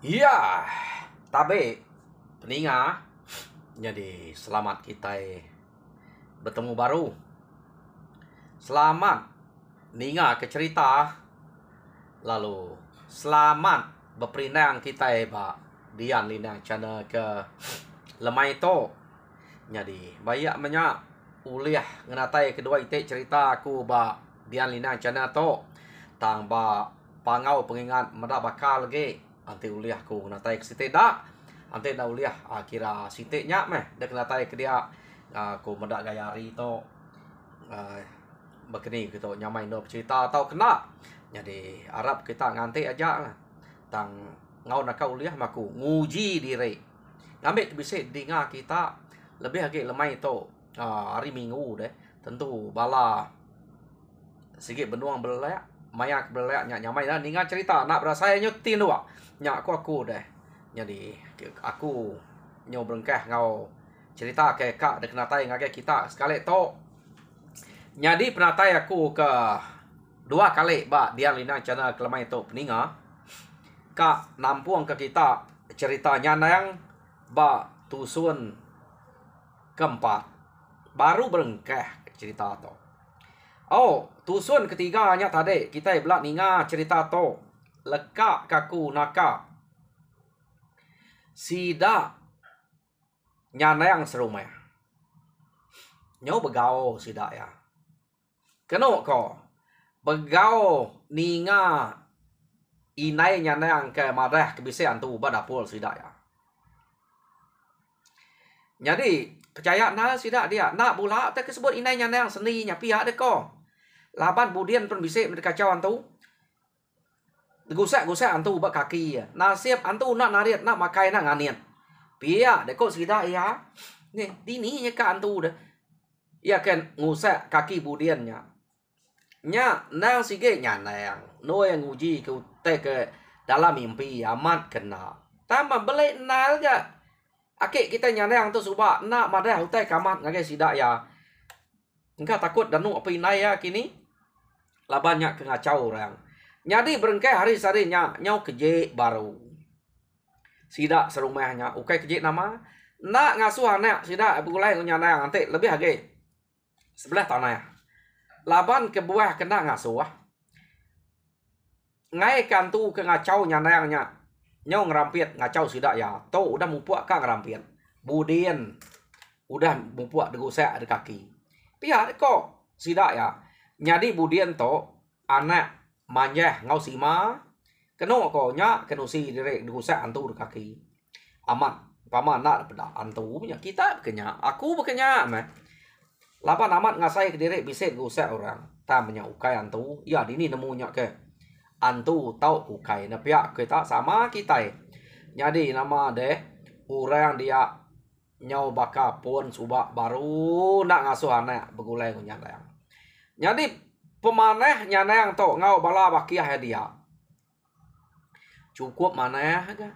Iya, tapi peninga. Jadi selamat kita bertemu baru. Selamat ninga ke cerita. Lalu selamat berperinang kita Pak Dian Linang channel ke lemai to. Jadi banyak banyak uliah ngenatai kedua itu cerita aku Pak Dian Linang channel to. Tang ba pangau pengingat medak bakal lagi. Anti uliah ku natai ke situ dak. Anti dah uliah kira sitiknya meh dak natai ke dia ku medak gayari to begini gitu nyamai no cerita atau kena. Jadi Arab kita nganti aja lah. Tang ngau nak uliah maku nguji diri. Ngambil bisa dengar kita lebih lagi lemai to hari Minggu deh. Tentu bala sikit benuang belak mayak belak nyamai dah ningan cerita nak berasa nyutin dua nyak aku deh. Jadi aku nyo berengkah ngau cerita ke kak dek natai ngage kita sekali to. Jadi penatai aku ke dua kali ba dia lina channel kelemai to peninga kak nampuang ke kita ceritanya nang ba tusun keempat baru berengkah cerita to. Oh, tusun ketiganya tadi kita belak ninga cerita to lekak kaku naka sida nyanayang serumah nyo begau sida ya keno ko begau ninga inai nyanayang ke madah kebisean tu badapul sida ya. Jadi percaya na sida dia nak bula tak sebut inai nyanayang seninya pihak de ko laban budian pun bisa mereka kacau antu gusak antu bak kaki ya nasib antu nak nariat nak makai nak nganian pia de ko sida ya nih dini nya ka antu de ya kan ngusak kaki budiannya nya nang sige nyanayang no yang nguji ke ke dalam mimpi amat kena tambah beli nal ga ake kita nyanayang tu suba nak madah utai kamat ngage sida ya engkau takut danu apa inai ya kini labannya ke ngacau orang. Jadi berengkai hari sarinya nyau keje baru. Sida serumahnya ukai keje nama nak ngasuh anak sida bulai nyana nanti lebih lagi sebelah tanah. Laban ke buah kena ngasuh. Ngai kantu ke ngacau nyanayangnya. Nyau ngerampiat ngacau sida ya. To udah mupuak ka ngerampiat. Budien udah mupuak degusak de kaki. Pihak kok sida ya. Nyadi budian to anak manjah ngau sima keno ko nya keno si direk dusa antu de kaki amat pama nak pada antu punya kita bekenya aku bekenya meh lapan amat ngasai ke direk biset gusa orang tamnya ukai antu ya dini nemunya ke antu tau ukai na pihak kita sama kita jadi nama deh orang dia nyau baka pun subak baru nak ngasuh anak begulai punya layang. Jadi pemaneh nyanayang to ngau bala bakiah dia. Cukup maneh ga.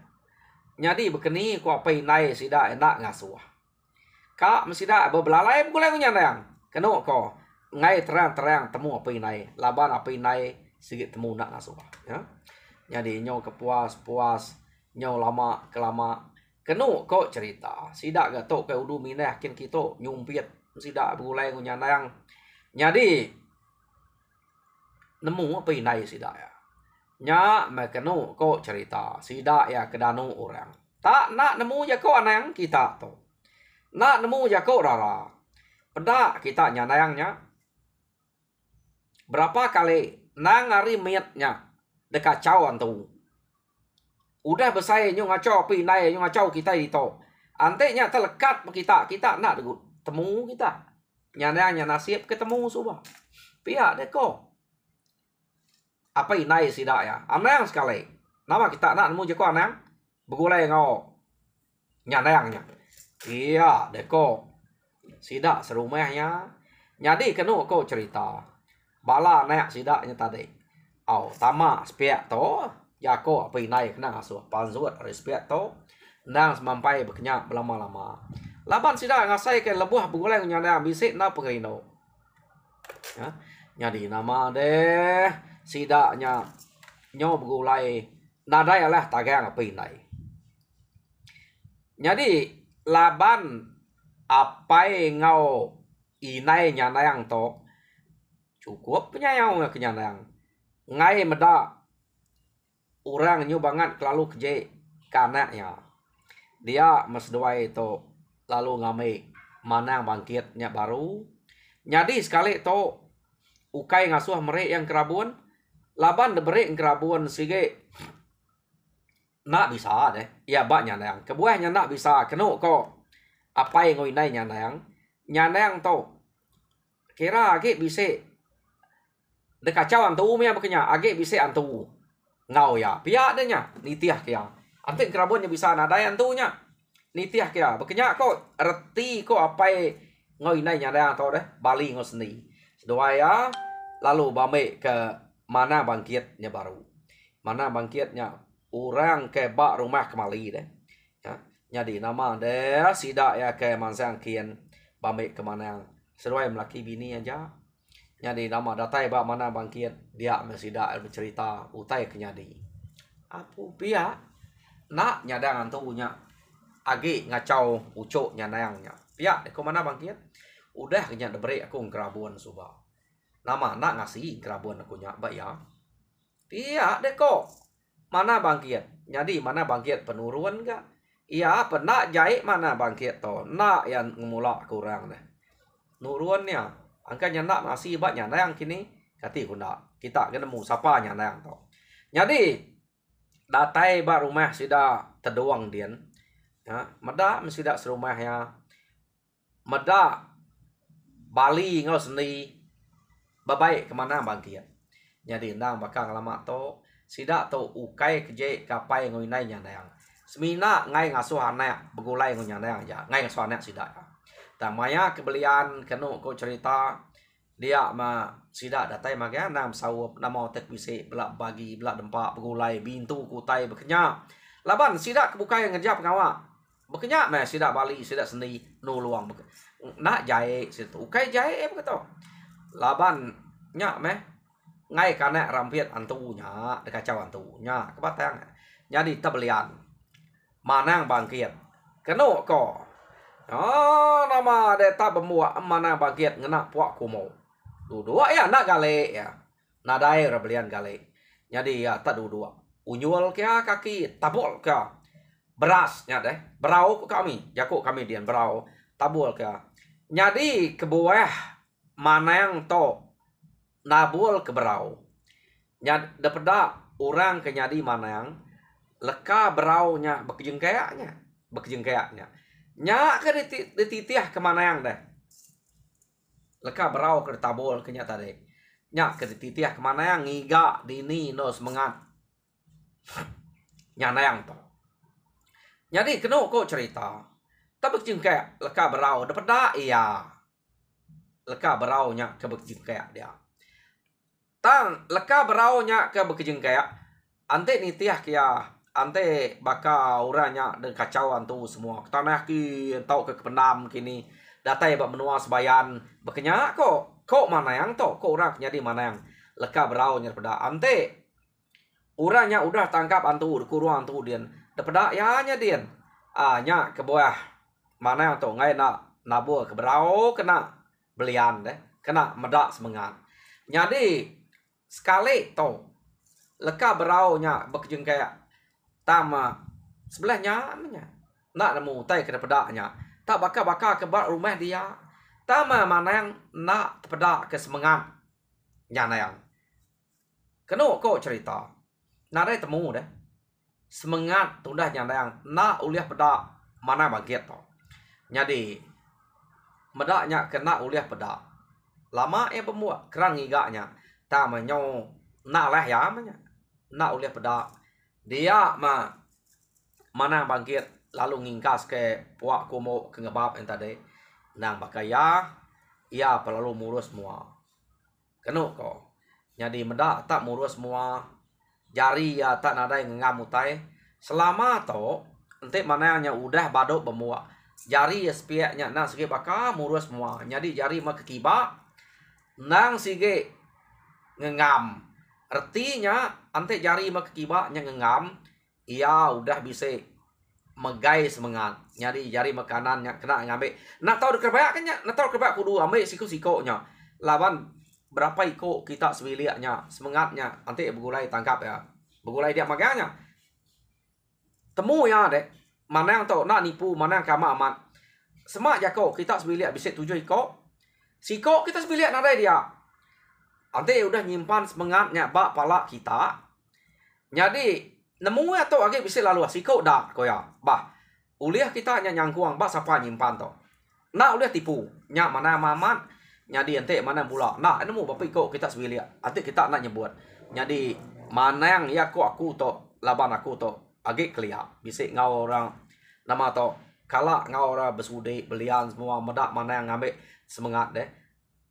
Jadi bekeni ku apa inai sida enak ngasuh. Kak mesida bebelalai boleh nyanayang. Keno ko ngai terang-terang temu apa inai. Laban apa inai sigit temu nak ngasuh ya. Jadi nyau kepuas-puas nyau lama kelama. Keno ko cerita. Sida ga to ke udu mineh kin kito nyumpiet sida boleh nyanayang. Jadi nemu apa inai sida ya. Nya mekenu ko cerita sida ya kedanu orang. Tak nak nemu ya ko anang kita to. Nak nemu ya ko rara. Peda kita nyanayangnya. Berapa kali nang hari miatnya dekat cawan tu. Udah besai nyo ngacau apa inai nyo ngacau kita itu. Antenya terlekat kita nak temu kita. Nyanayangnya nasib ketemu subah. Pihak deko. Apa inai sida ya. Anang sekali. Nama kita nak nemu jeko anang. Begulai ngau. Nyanayangnya. Iya deko. Sida serumahnya. Jadi kenu ko cerita. Bala anak sidanya tadi. Au tama spiak to. Jako apa inai kena ngasuh. Panzuat respiak to. Nang semampai berkenyak lama-lama. Laban sida ngasai ke lebuh begulai nyanayang bisik na pengerino. Ya. Jadi nama deh sidaknya nyo begulai nadai alah tagang apa inai. Jadi laban apai ngau inai nyanayang to cukup penyayang kenyayang. Ngai meda orang nyubangan kelalu keje kanaknya. Dia mesduai to lalu ngamai manang bangkitnya baru. Jadi sekali to ukai ngasuh merek yang kerabun laban debere kerabun sige nak bisa deh. Ya bak nyanayang. Kebuahnya nak bisa kenu ko apa yang ngoinai nyanayang. Nyanayang to kira age bisa dekacau antu mia bekenya age bisa antu ngau ya pia adanya nitiah kia ante kerabunnya bisa nadai antunya nitiah kia bekenya ko reti ko apa ngoinai nyanayang to deh bali ngo seni sedoaya lalu bame ke mana bangkitnya baru mana bangkitnya orang ke bak rumah kembali deh ya jadi nama deh sidak ya ke mansang kian bame ke mana sesuai melaki bini aja jadi nama datai bak mana bangkit dia masih dak bercerita utai kenyadi apu pia nak nyadang antunya agi ngacau ucuk nyandangnya pia ko mana bangkit udah kenya debere aku ngerabuan suba nama nak ngasih kerabuan aku nya ba ya pia deko mana bangkit jadi mana bangkit penuruan ga iya pernah jahit mana bangkit to nak yang ngemula kurang deh nuruannya angkanya nak masih banyak yang kini kati kuna kita ketemu siapa yang to jadi datai ba rumah sudah terdoang dian ya meda mesti dak serumah ya meda Bali ngau seni babai kemana bangkit jadi ndang bakal lama to sidak to ukai keje kapai ngoinai yang semina ngai ngasuh anak begulai ngoinai aja ngai ngasuh anak sidak tamaya kebelian kenu ko cerita dia ma sidak datai maga nam sawup nama tek bisi belak bagi belak dempak begulai bintu kutai bekenya laban sidak kebuka yang ngejap ngawa bekenya meh sidak Bali sidak seni nu luang nak jae situ ukai jae begitu laban nya meh ngai kana rampiat antunya dekacau antunya kebatang jadi tebelian manang bangkit kenu ko oh nama deta bemua mana bangkit ngena puak kumo dua ya nak gale ya nadai rebelian gale jadi ya tak dua unyul kia kaki tabol kia beras nya deh berau kami jaku kami dian berau tabol kia jadi kebuah mana yang to nabul ke berau nya dapeda orang kenyadi mana yang leka berau nya bekejengkayaknya nya ke dititiah kemana yang deh leka berau ke tabol kenya tadi nya ke dititiah kemana yang ngiga dini no semangat nya nayang to jadi kenu ko cerita tapi jengkayak leka berau dapeda iya leka berau nya ke bekejengkayak dia tang leka berau nya ke bekejengkayak ante nitiah kia ante baka uranya dan kacauan tu semua tanah ki tau ke pendam kini datai bak menua sebayan bekenya kok mana yang to kok orang jadi mana yang leka berau nya pada ante uranya udah tangkap antu kurung antu dian dapeda ya nya dian nya ke bawah mana yang to ngai nak nabu ke berau kena belian deh kena medak semangat jadi sekali to leka berau nya bekejengkayak tama sebelahnya nak nemu tai ke pedaknya tak bakal ke rumah dia tama mana yang nak pedak ke semangat nyana yang kenu ko cerita nadai temu deh semangat tundah nyana yang nak uliah pedak mana bagiat to jadi medaknya kena uliah pedak lama ya pemua kerang igaknya tama nyo nak lah ya manya nak uliah pedak dia mana bangkit lalu ngingkas ke puak kumo ke ngebab yang tadi nang bakaya ia perlu murus semua kenu ko jadi medak tak murus semua jari ya tak nadai ngam utai selama to ente mana nya udah badok bemua jari ya sepiaknya nang sige baka murus semua jadi jari mah kekiba nang sige ngengam Artinya ante jari makibaknya ngengam, ia udah bisa megai semangat. Nyari jari makanannya kena ngambil. Nak tahu kerbaya kan nak tahu kerbaya kudu ambil siku-sikonya. Lawan berapa iko kita sebiliaknya, semangatnya nanti begulai tangkap ya. Begulai dia maganya. Temu ya dek. Mana yang tahu nak nipu, mana yang kama aman. Semak jako kita sebiliak bisa 7 iko. Siko kita sebiliak nada dia. Nanti udah nyimpan semangatnya bak pala kita. Jadi nemu atau age bisa lalu siko dah koya. Bah. Uliah kita nyangkuang bah siapa nyimpan to. Nak uliah tipu. Nya mana maman. Jadi ente mana pula. Nak nemu bapak iko kita sebiliak. Nanti kita nak nyebut. Jadi mana yang ya ko aku to laban aku to age kelia. Bisa ngau orang nama to kala ngau orang bersudi belian semua medak mana yang ngambil semangat deh.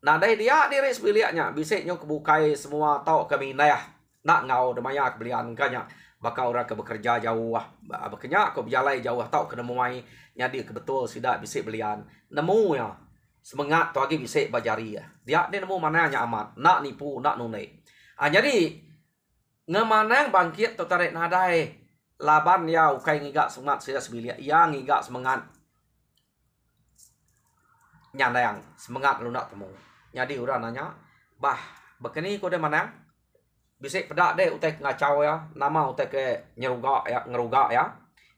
Nah dari dia diri sebiliaknya bisa nyok kebukai semua tau kami nayah nak ngau demaya kebelian kanya bakal orang ke bekerja jauh bekerja ke berjalan jauh tau kena muai nyadi kebetul sidak bisa belian nemu ya semangat tu lagi bisa bajari ya dia nemu mana yang amat nak nipu nak nunai jadi ngemanang bangkit tu tarik nadai laban ya ukai ngigak semangat sida sebiliak yang ngigak semangat nyandang semangat lu nak temu. Jadi orang nanya, bah, begini kau de mana? Bisa pedak deh utek ngacau ya, nama utek ke ngeruga ya.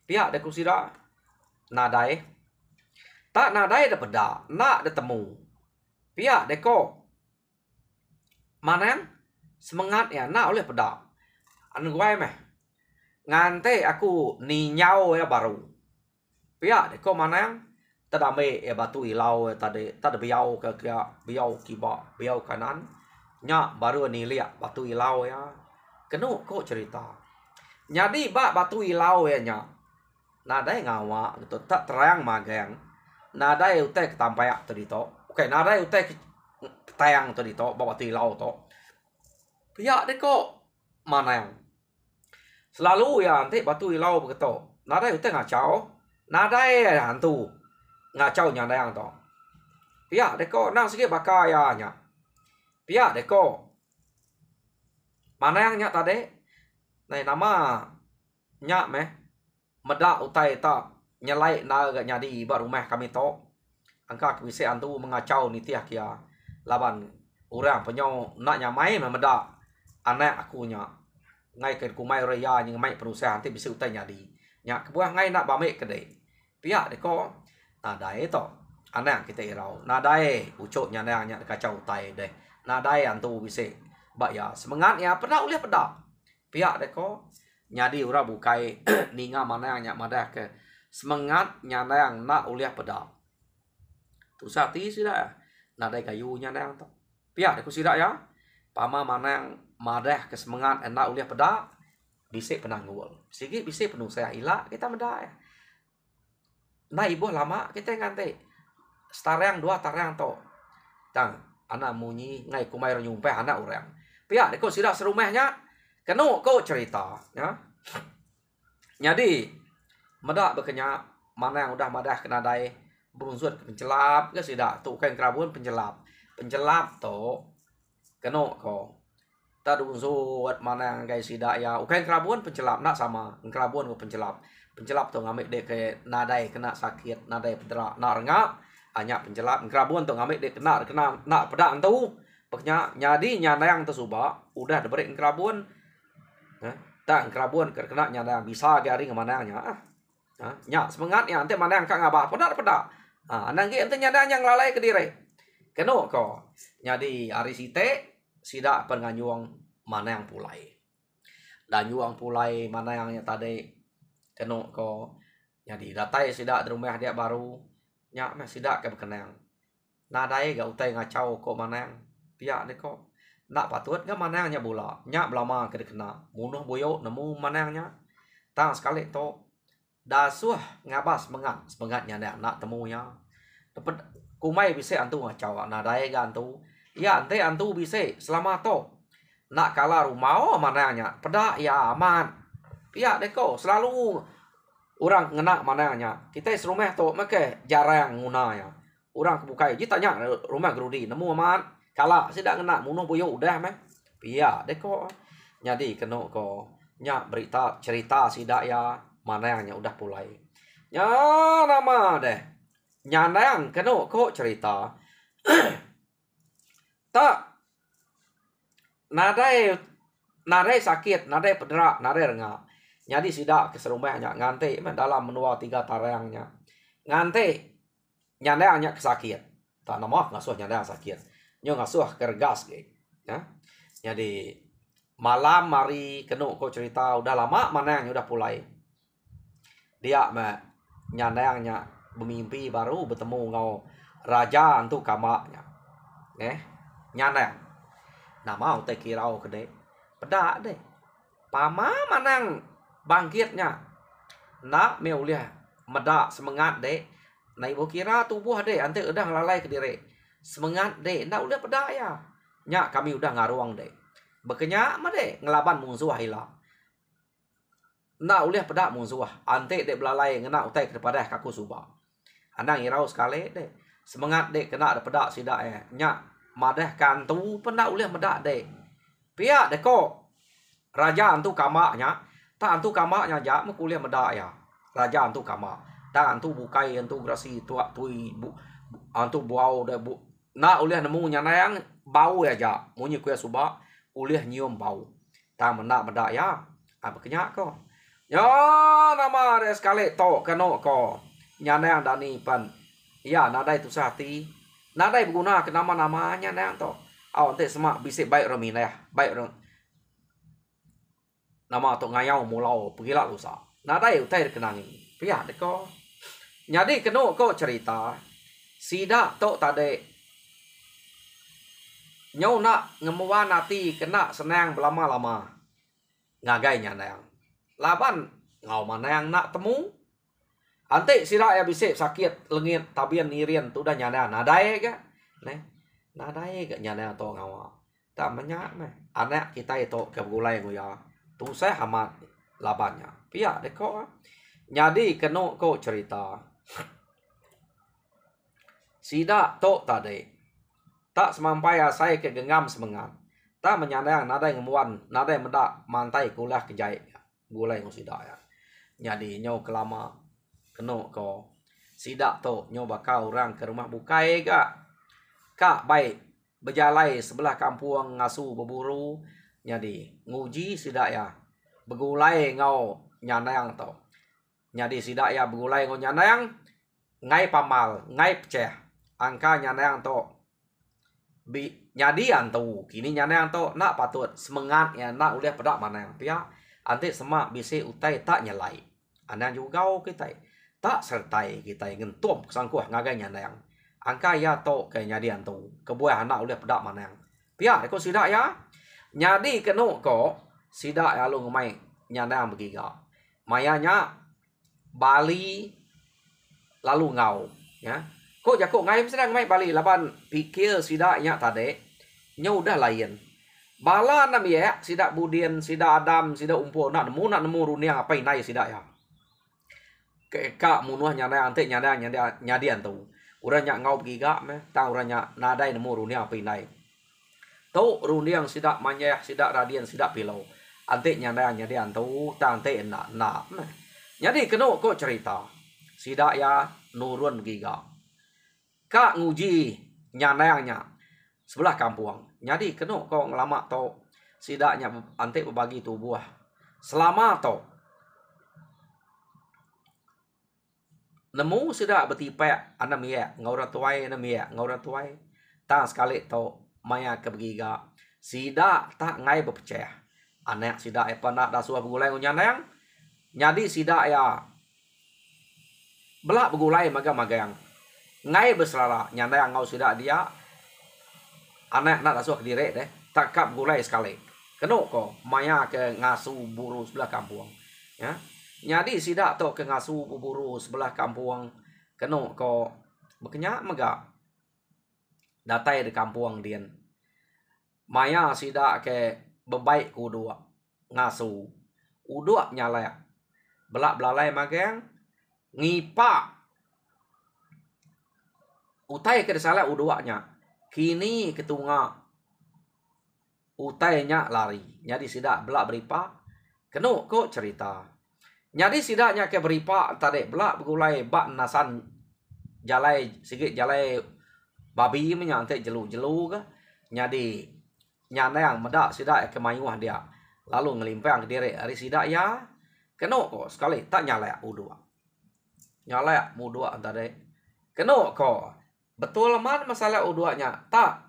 Pihak de kusira nadai. Tak nadai de pedak, nak de temu. Pihak de ko mana? Semangat ya, nak oleh pedak. Anu gue meh. Ngante aku ninyau ya baru. Pihak de ko mana? Tadame ya batu ilau tadi biau ke biau kiba biau kanan nya baru ni lihat batu ilau ya kenu kok cerita jadi batu ilau ya nya nadai ngawa gitu tak terang magang nadai utek tampayak tadi to oke nadai utek tayang tadi to batu ilau to pihak de kok mana yang selalu ya nanti batu ilau begitu nadai utek ngacau nadai hantu ngacau nya dayang to. Pihak deko nang sikit bakal ya nya. Pihak deko. Mana yang nya tadi? Nah nama nya meh medak utai ta nyelai na ga nyadi bar rumah kami to. Angka bisa antu mengacau ni tiah kia. Laban orang penyo nak nyamai meh medak anak aku nya. Ngai ke kumai raya nyang mai perusahaan nanti bisa utai nyadi. Nya kebuah ngai nak bame kedai. Pihak deko nadai to anak kita irau nadai ucuk nyandangnya kacau tai deh nadai antu bisa bak ya semangatnya pernah uliah pedak pihak deko nyadi ura bukai ninga mana yang madah ke semangat nyandang nak uliah pedak tu sati sida nadai kayu nyandang to pihak deko sida ya pama mana yang madah ke semangat nak uliah pedak bisa penanggul sikit bisa penuh saya ilak kita medah ya. Nah ibu lama kita ngante starang 2 tarang to. Tang anak munyi ngai kumai nyumpai anak orang. Pihak deko sidak serumahnya kenu ko cerita ya. Jadi medak bekenya mana yang udah madah kena dai berunsur pencelap ke sidak tu kan kerabun pencelap. Pencelap to kenu ko. Tadu unsur mana yang guys sidak ya ukan kerabun pencelap nak sama kerabun ko pencelap. Pencelap tu ngambil dek ke nadai kena sakit nadai pedera nak rengap hanya pencelap kerabun tu ngambil dek kena nak pedak tu pokoknya nyadi nyandang tu suba udah diberi kerabun tak kerabun kena nyandang bisa gari kemananya nya semangat ya nanti mana yang kang abah pedak nanti ente nyandang yang lalai ke diri keno ko nyadi hari site sidak penganyuang mana yang pulai dan yuang pulai mana yang tadi keno ko jadi datai sidak di rumah dia baru nya mah sidak ke berkenang nadai ga utai ngacau ko manang pihak ni ko nak patut ga manangnya bola nya belama ke kena munuh boyo nemu manangnya tang sekali to dasuh ngabas semangatnya nak temunya dapat kumai bisa antu ngacau nadai ga antu ya ante antu bisa selama to nak kala rumah manangnya pedak ya aman pihak deko selalu orang ngena mananya kita serumah tu make jarang guna ya orang kebukai ji tanya rumah gerudi nemu aman kala sidak ngena munuh boyo udah meh pihak deko Jadi kena ko nya berita cerita sidak ya mana yang udah pulai. Nya nama deh. Nyana yang kena ko cerita. Tak nadai sakit, nadai pederak, nadai rengak. Jadi sidak ke serumahnya ngante dalam menua 3 tarangnya. Ngante nyandanya kesakit. Tak nama ngasuh nyanda sakit. Nyo ngasuh kergas ke. Ya. Jadi malam mari kena ko cerita udah lama mana yang udah pulai. Dia nyandanya bermimpi baru bertemu ngau raja antu kamaknya. Nyandang. Nama utai kirau kede. Pedak deh. Pama manang bangkitnya. Nak meuliah medak semangat deh. Nah ibu kira tubuh deh. Ante udah ngelalai ke diri. Semangat deh. Nak udah pedak ya. Nyak kami udah ngaruang deh. Bekenyak mah deh. Ngelaban musuh hilang. Nak uliah pedak musuh. Ante deh belalai ngena utai kepada kaku subah. Andang irau sekali deh. Semangat deh kena ada pedak sidak ya. Nyak madah kantu pun nak uliah medak deh. Pihak deh kok. Raja antu kamaknya. Tak antu kamaknya jak kuliah medak ya. Raja antu kamak. Tak antu bukai antu grasi tuak tui bu antu buau deh bu. Nak uliah nemu nyanayang bau ya jak. Munyi kuya subak uliah nyium bau. Tak menak medak ya. Apa kenyak ko. Ya nama ada sekali to keno ko. Nyanayang dani pan. Ya nadai tu sahati. Nadai berguna ke nama-namanya nayang to. Aw ante semak bisik baik remina ya. Baik rem. Nama to ngayau mulau pergilah lusa. Nadai utai kenangi. Pihak deko. Jadi kena ko cerita. Sidak to tade. Nyau nak ngemuan hati kena senang berlama-lama. Ngagainya nayang. Laban ngau mana yang nak temu. Ante sidak ya bisik sakit lengit tabian irian tu dah nyana nadai ke. Nadai ke nyana to ngawa. Tak menyak meh. Anak kita itu kebulai nguya. Tu saya amat labannya. Pihak deko. Jadi kena ko cerita. Sidak to tadi. Tak semampai saya ke genggam semangat. Tak menyandang nadai ngemuan. Nadai mendak mantai kuliah kejai. Gulai ngo sidak ya. Jadi nyo kelama. Kena ko. Sidak to nyo bakal orang ke rumah bukai kak. Kak baik. Berjalai sebelah kampung ngasu berburu. Jadi nguji sidak ya. Begulai ngau nyanayang to. Jadi sidak ya begulai ngau nyanayang. Ngai pamal. Ngai pecah. Angka nyanayang to. Nyadian to. Kini nyanayang to. Nak patut semangat ya. Nak uliah pedak mana yang pihak. Antik semak bisik utai tak nyelai. Anak juga kita. Tak sertai kita ngentum kesangkuh ngagai nyanayang. Angka ya to ke nyadian to. Kebuah anak uliah pedak mana yang. Pihak ko sidak ya. Nyadi kena ko sidak ya lu ngemai nyandang begiga. Mayanya Bali lalu ngau ya. Kok jakok ngai sedang ngemai Bali laban pikir sidaknya tadi nya udah lain. Bala nam ya sidak Budin, sidak Adam, sidak umpo nak nemu runia apa inai sidak ya. Kak munuh nyandang ante nyadian tu. Urang nyak ngau begiga meh tang urang nyak nadai nemu runia apa inai. Tu rundiang sidak manyah, sidak radian, sidak pilau. Ante nyandanya dia antu, tak ante enak. Jadi kena kok cerita. Sidak ya nurun giga. Kak nguji nyandanya sebelah kampung. Jadi kena kok ngelama to. Sidaknya ante berbagi tubuh. Selama to. Nemu sidak betipek anam ya. Ngauran tuai anam ya. Ngauran tuai. Tak sekali to. Maya kebegiga. Sidak tak ngai berpecah. Anak sidak apa nak dah suah bergulai nyanayang. Jadi sidak ya. Belak bergulai magang-magang. Ngai berselala. Nyanayang ngau sidak dia. Anak nak dah suah direk deh. Tak kap bergulai sekali. Kena ko. Maya ke ngasu buru sebelah kampung. Ya. Jadi sidak tu ke ngasu buru sebelah kampung. Kena ko. Berkenyak megak. Datai di kampung dia. Maya sidak ke bebaik ku dua. Ngasu. Uduk nyalek. Belak belalai magang. Ngipak. Utai ke disalak uduaknya. Kini ketunga. utainya lari. Jadi sidak belak beripa, keno ko cerita. Jadi sidaknya ke beripa tadi belak begulai bak nasan jalai sikit jalai babi menyantai jelu-jelu ke. Jadi nyana yang medak sidak ke mayuah dia. Lalu ngelimpang ke diri hari sidak ya. Keno ko sekali tak nyala udua. Nyala udua tadi. Keno ko betul man masalah uduanya tak.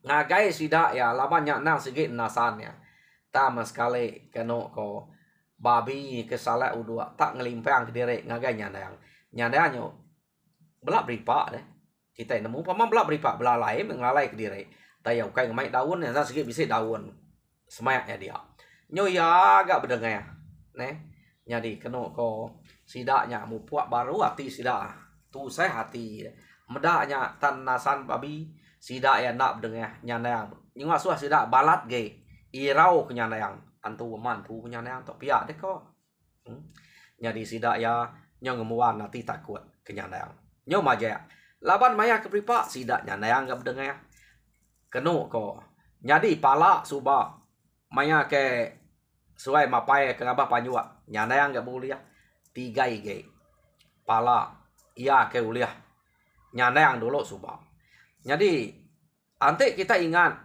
Ngagai sidak ya labannya nang sikit nasannya. Tama sekali keno ko babi kesalah udua tak ngelimpang ke diri ngagai nyandang belak beripak deh. Kita nemu pama belak beripak belalai mengalai ke diri. Tayau kai ngamai daun yang sikit bisa daun. Semayaknya dia. Nyo ya agak berdengar. Neh. Jadi keno ko sidaknya mu puak baru hati sidak. Tu saya hati. Medaknya tanasan babi sidak ya nak berdengar nyandang. Nyungah suah sidak balat ge. Irau kenyandang. Antu mantu kenyandang tok piak deh ko. Jadi sidak ya nyo ngemuan nanti takut kenyandang. Nyo maja. Laban maya ke pripak sidak nyandang gak berdengar. Keno ko. Jadi pala suba maya ke suai mapai ke ngabah panjua. Nyandang gak boleh 3 ge. Pala iya ke uliah. Nyandang dulu suba. Jadi ante kita ingat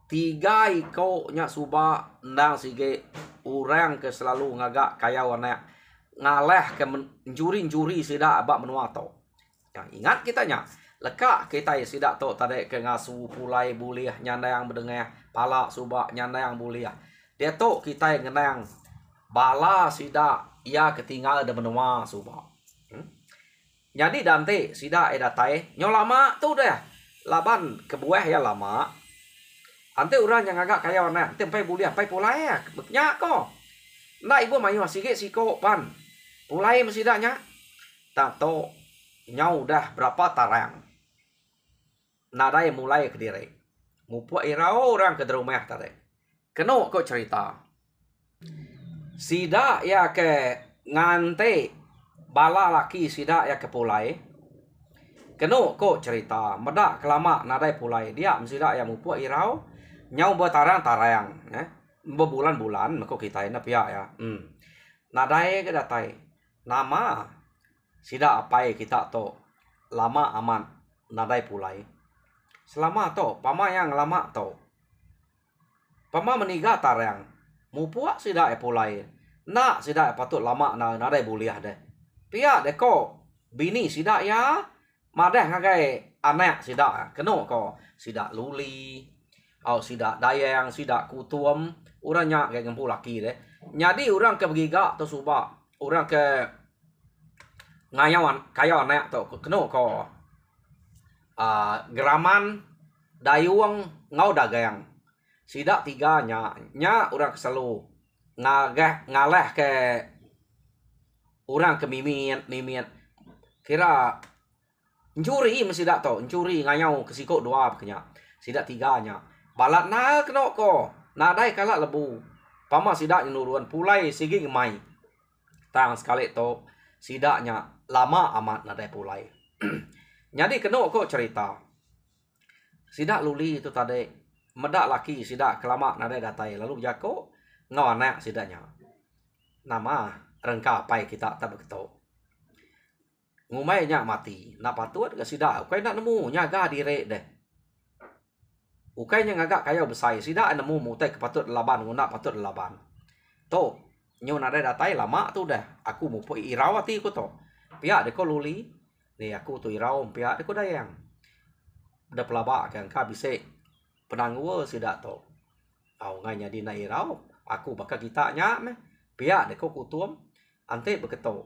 3 nya suba ndang sige orang ke selalu ngagak kaya warna ngaleh ke juri-juri sidak abak menua to. Yang ingat kitanya lekak kita sidak to tadi ke ngasu pulai buliah nyanda yang berdengar pala suba nyanda yang buliah. Dia to kita yang ngenang bala sidak ia ketinggal de menua suba. Jadi dante sidak edatai nyolama tu dah. Laban kebuah ya lama. Ante orang yang agak kaya warna tempai buliah pai pulai ya beknya ko. Ndak ibu mayu sikit siko pan. Pulai mesidaknya. Tak to nyau dah berapa tarang. Nadai mulai ke diri. Mupu irau orang ke rumah tadi. Keno kok cerita. Sidak ya ke ngante bala laki sidak ya ke pulai. Keno kok cerita. Medak kelama nadai pulai. Dia sidak ya mupu irau. Nyau bertarang tarang. Berbulan-bulan. Maka kita ini pihak ya. Nadai ke datai. Nama sidak apai kita to lama aman nadai pulai. Selama to pama yang lama to. Pama meniga tarang. Mupuak sidak pulai. Nak sidak patut lama nadai buliah deh. Pia deh ko bini sidak ya madeh ngagai anak sidak keno ko sidak luli. Au sidak dayang sidak kutuam urangnya kayak ngempu laki deh. Jadi orang ke begiga to suba. Orang ke ngayawan kayawan anak to keno ko geraman dayuang ngau dagang sidak 3 nya orang keselu ngaleh ke orang ke mimian kira njuri mesidak to njuri ngayau kesiko 2 kenya sidak 3 nya balat na keno ko nadai kala lebu pama sidak nuruan pulai sigi mai tang sekali to sidaknya lama amat nadai pulai. Jadi keno kok cerita. Sidak luli itu tadi medak laki sidak kelama nadai datai lalu jako ngau anak sidaknya. Nama rengka pai kita tak begitu. Ngumainya mati. Nak patut ke sidak. Ukai nak nemu nyaga direk deh. Ukai nya ngagak kaya besai sidak nemu mutai kepatut laban nguna patut laban. To nyo nadai datai lama tu dah. Aku mau poi irawati ko to. Pihak deko luli. Ni aku tu irau pihak deko dayang. Udah pelabak kan ka bisa penangwa sidak to. Au nganya di na irau. Aku bakal kita nya meh. Pihak deko kutuam. Ante beketo.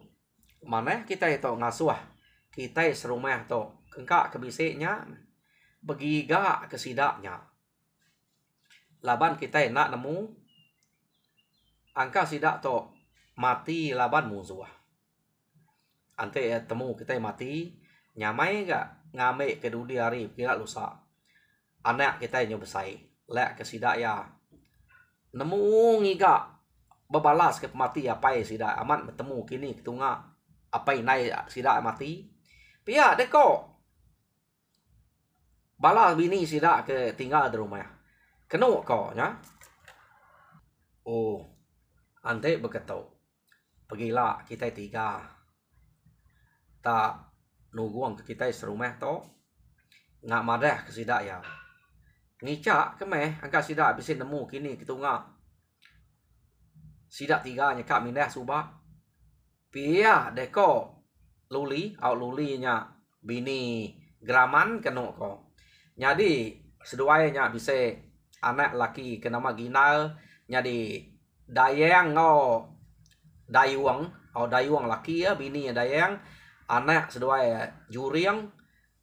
Mana kita itu ngasuh. Kita serumah to. Kengkak kebisiknya. Begiga ke sidaknya. Laban kita nak nemu. Angka sidak to mati laban musuh. Ante temu kita mati nyamai gak ngame ke dudi hari kira lusa. Anak kita nyo besai lek ke sidak ya. Nemu ngiga bebalas ke mati apa sidak aman bertemu kini ketunga apa nai sidak mati. Pia deko balas bini sidak ke tinggal di rumah. Keno ko nya. Oh, ante beketo. Pergilah kita tiga. Tak nuguang ke kita serumah to. Ngak madah ke sidak ya. Ngicak ke meh angka sidak bisa nemu kini ketungak. Sidak tiga nya kak mindah subak. Pia deko luli au lulinya bini graman keno ko. Jadi seduanya bisa anak laki ke nama Ginal jadi dayang ngo dayuang au dayuang laki ya bini dayang anak seduaya juriang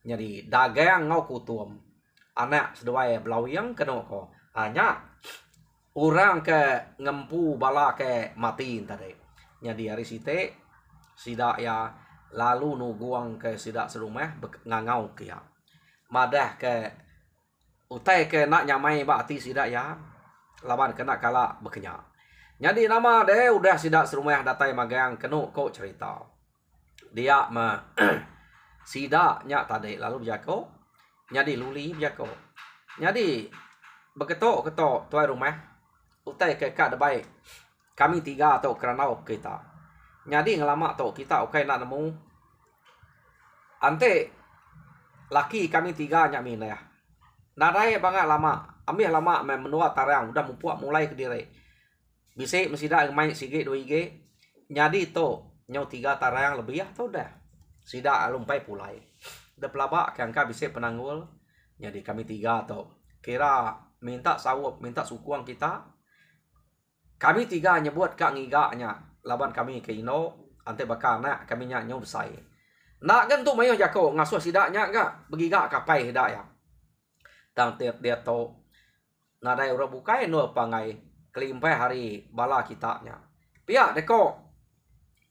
jadi dagang ngo kutum anak seduaya belawang keno ko hanya orang ke ngempu bala ke mati tadi jadi hari site sidak ya lalu nuguang ke sidak serumah ngangau ke ya madah ke utai ke nak nyamai bakti sidak ya laban kena kala bekenya. Jadi nama deh udah sidak serumah datai magang kenu kau cerita. Dia ma sidaknya tadi lalu bijako. Jadi luli bijako. Jadi beketok tuai rumah utai ke kak debai kami tiga atau keranau kita. Jadi ngelama tu kita okai nak nemu ante laki kami tiga nyak min ya. Nadai banget lama, ambil lama menua tarang udah mempuak mulai ke diri. Bisa mesida main sige 2G. Jadi to nyau 3 tarang lebih ya to dah. Sida lumpai pulai. Udah pelabak ke angka bisa penanggul. Jadi kami tiga to kira minta sawup, minta sukuang kita. Kami tiga nyebut kak ngigaknya laban kami ke ino ante bakal nak kami nya nyau besai. Nak kan tu mayo jako ngasuh sidaknya enggak begigak kapai hidak ya. Tang tiap dia to nadai ura bukai no pangai kelimpai hari bala kitanya. Pia deko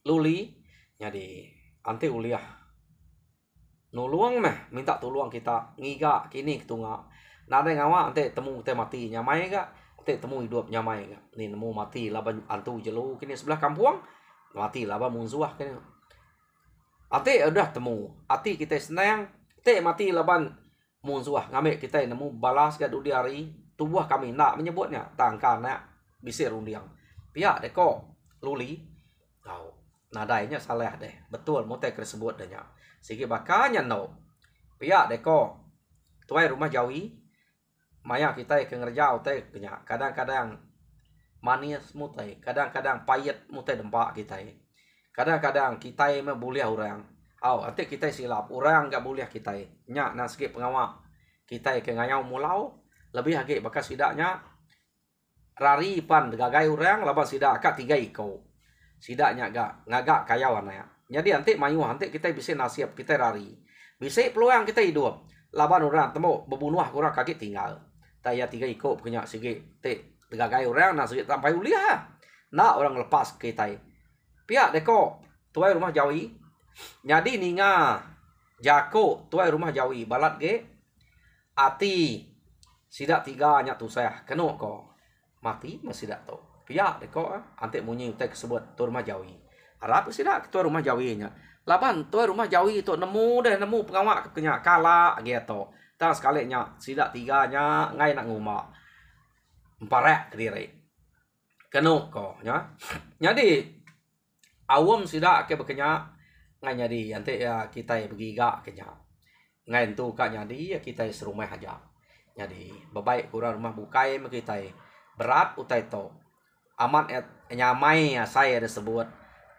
luli jadi ante uliah nuluang meh minta tuluang kita ngiga kini ketunga. Nadai ngawa ante temu te mati nyamai ga ante temu hidup nyamai ga. Ni nemu mati laban antu jelu kini sebelah kampung mati laban munzuah kini. Ante udah temu ati kita senang te mati laban munzuah ngame kita nemu balas ke di hari tubuh kami nak menyebutnya tangka nak bisa rundiang pihak deko luli tahu nadainya salah deh betul mote tersebut dehnya sigi bakanya no pihak deko tuai rumah jawi maya kita ke ngerjau teh kenya kadang-kadang manis mutai kadang-kadang payet mutai dempak kita kadang-kadang kita boleh orang ate kita silap orang enggak boleh kita nya nak sikit pengawak kita ke ngayau mulau lebih lagi bekas sidaknya rari pan gagai orang laban sidak akak 3 iko sidaknya ngagak kayawan ya jadi nanti mayu nanti kita bisa nasib kita rari bisa peluang kita hidup laban orang temu bebunuh kurang kaki tinggal taya 3 iko punya sige te gagai orang nak sikit sampai uliah nak orang lepas kita pihak deko tuai rumah jawi jadi ninga jako tuai rumah jawi balat ge ati sidak 3 nya tu saya keno ko mati masih dak to pia deko ante munyi utai kesebut tu rumah jawi harap sidak tu rumah jawi nya laban tu rumah jawi tu nemu pengawak kenya kala gitu tang sekali nya sidak 3 nya ngai nak nguma emparek ke diri keno ko nya jadi awam sidak ke bekenya ngai jadi ante ya kita begiga kenya ngai tu kak jadi kita serumah aja jadi babai kurang rumah bukai kita berat utai to aman nyamai ya saya disebut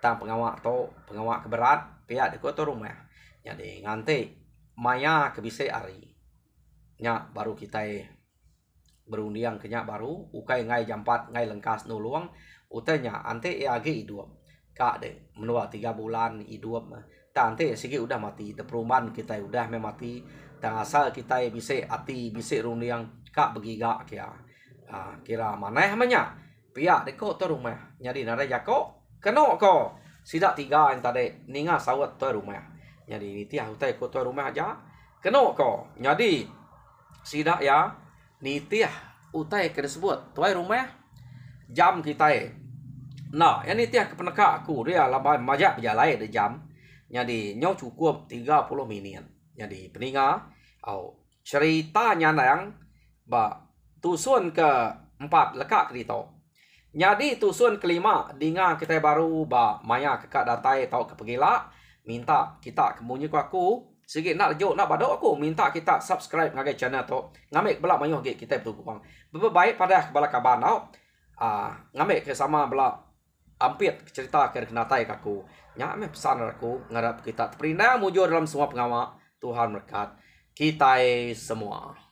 tang pengawak to pengawak keberat pihak di kota rumah jadi nganti maya kebise ari nya baru kita berundiang kenya baru ukai ngai jam 4 ngai lengkas nuluang utanya ante ya agi hidup kak de menua 3 bulan hidup tante sigi udah mati perumahan kita udah mati tang asal kita bisa ati bisa rundiang kak begiga kia kira mana namanya pihak deko to rumah jadi nara jako keno ko sidak 3 yang tadi ninga sawat to rumah jadi nitiah utai ko to rumah aja keno ko jadi sidak ya nitiah utai ke disebut tuai rumah jam kita nah yang nitiah ke peneka aku dia laba majak berjalai de jam jadi nyau cukup 30 menit jadi peninga au ceritanya nang ba tusun ke-4 lekak kedito. Jadi tusun kelima dinga kita baru ba maya kekak datai tau kepegila minta kita kemunyi ku aku sikit nak lejuk nak badok aku minta kita subscribe ngagai channel tu ngamek bela mayuh ge kita betul kuang baik pada kebala kaban tau ngamek ke sama bela ampit cerita ke kenatai kaku nya me pesan aku ngarap kita perindah mujur dalam semua pengawa Tuhan berkat kita semua.